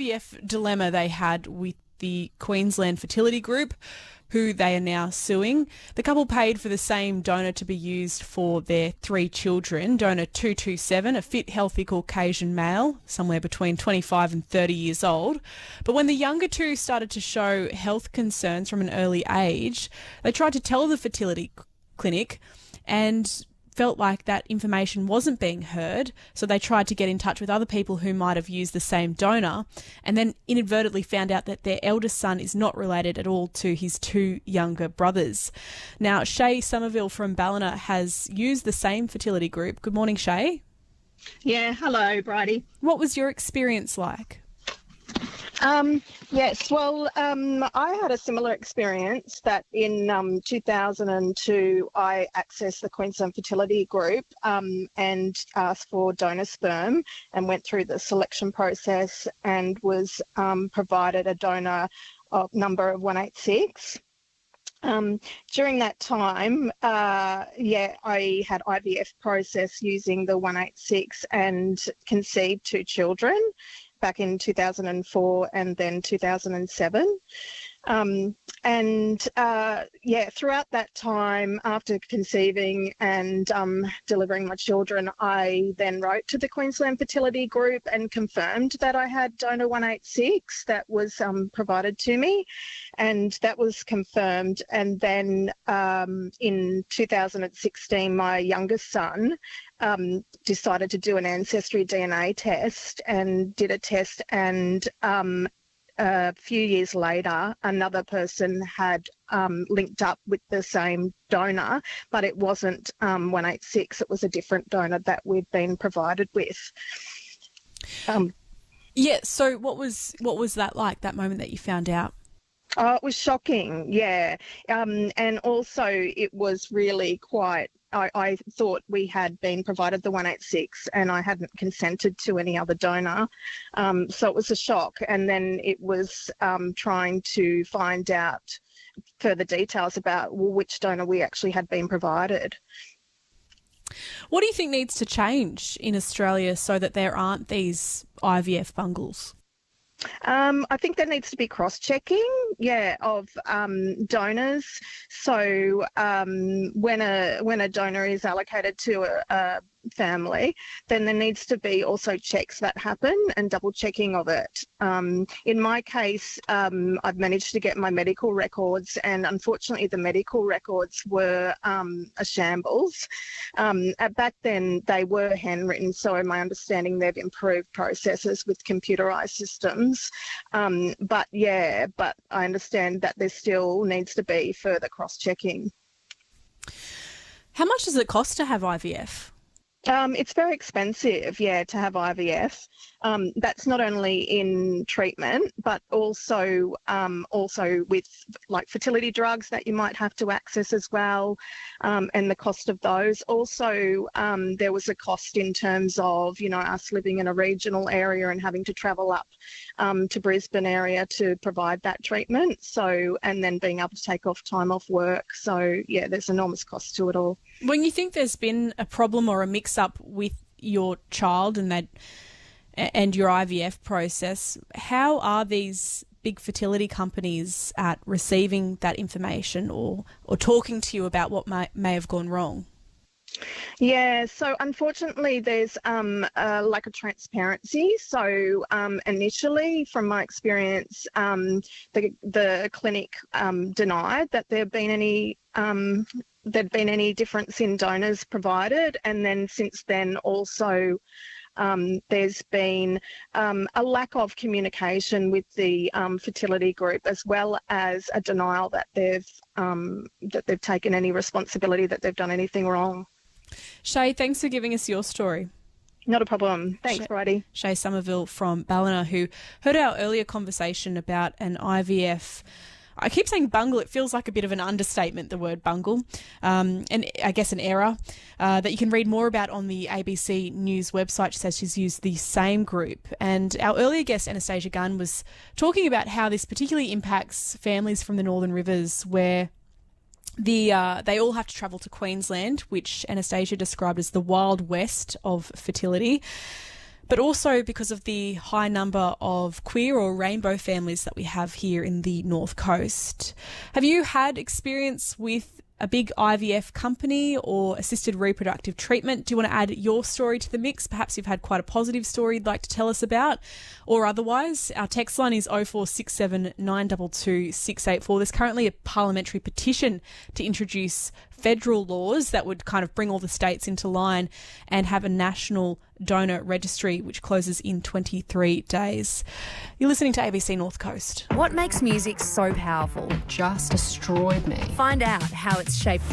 IVF dilemma they had with the Queensland fertility group, who they are now suing. The couple paid for the same donor to be used for their 3 children, donor 227, a fit, healthy Caucasian male, somewhere between 25 and 30 years old. But when the younger two started to show health concerns from an early age, they tried to tell the fertility clinic and felt like that information wasn't being heard, so they tried to get in touch with other people who might have used the same donor, and then inadvertently found out that their eldest son is not related at all to his 2 younger brothers. Now, Shay Somerville from Ballina has used the same fertility group. Good morning, Shay. Yeah, hello, Bridie. What was your experience like? Yes, well, I had a similar experience that in 2002 I accessed the Queensland Fertility Group and asked for donor sperm and went through the selection process and was provided a donor number of 186. During that time, I had IVF process using the 186 and conceived 2 children back in 2004 and then 2007. Throughout that time, after conceiving and delivering my children, I then wrote to the Queensland Fertility Group and confirmed that I had donor 186 that was provided to me, and that was confirmed. And then in 2016, my youngest son decided to do an ancestry DNA test and did a test, and a few years later, another person had linked up with the same donor, but it wasn't 186. It was a different donor that we'd been provided with. So what was that like, that moment that you found out? Oh, it was shocking, yeah. And also it was really quite, I thought we had been provided the 186 and I hadn't consented to any other donor. So it was a shock. And then it was trying to find out further details about which donor we actually had been provided. What do you think needs to change in Australia so that there aren't these IVF bungles? I think there needs to be cross-checking, of donors. So when a donor is allocated to a family, then there needs to be also checks that happen and double checking of it. In my case, I've managed to get my medical records, and unfortunately the medical records were a shambles. Back then they were handwritten, so in my understanding they've improved processes with computerised systems. But I understand that there still needs to be further cross-checking. How much does it cost to have IVF? It's very expensive, to have IVF. That's not only in treatment, but also with like fertility drugs that you might have to access as well, and the cost of those. Also, there was a cost in terms of, us living in a regional area and having to travel up to Brisbane area to provide that treatment. So, and then being able to take time off work. So, there's enormous cost to it all. When you think there's been a problem or a mix-up with your child and your IVF process, how are these big fertility companies at receiving that information or talking to you about what may have gone wrong? Yeah, so unfortunately there's a lack of transparency. So initially, from my experience, the clinic denied that there'd been any difference in donors provided, and then since then also there's been a lack of communication with the fertility group, as well as a denial that they've taken any responsibility, that they've done anything wrong. Shay, thanks for giving us your story. Not a problem. Thanks, Bridie. Shay Somerville from Ballina, who heard our earlier conversation about an IVF. I keep saying bungle. It feels like a bit of an understatement, the word bungle, and I guess an error that you can read more about on the ABC News website. She says she's used the same group. And our earlier guest, Anastasia Gunn, was talking about how this particularly impacts families from the Northern Rivers, where they all have to travel to Queensland, which Anastasia described as the Wild West of fertility. but also because of the high number of queer or rainbow families that we have here in the North Coast. Have you had experience with a big IVF company or assisted reproductive treatment? Do you want to add your story to the mix? Perhaps you've had quite a positive story you'd like to tell us about. Or otherwise, our text line is 0467 922 684. There's currently a parliamentary petition to introduce federal laws that would kind of bring all the states into line and have a national donor registry which closes in 23 days. You're listening to ABC North Coast. What makes music so powerful? Just destroyed me. Find out how it's shaped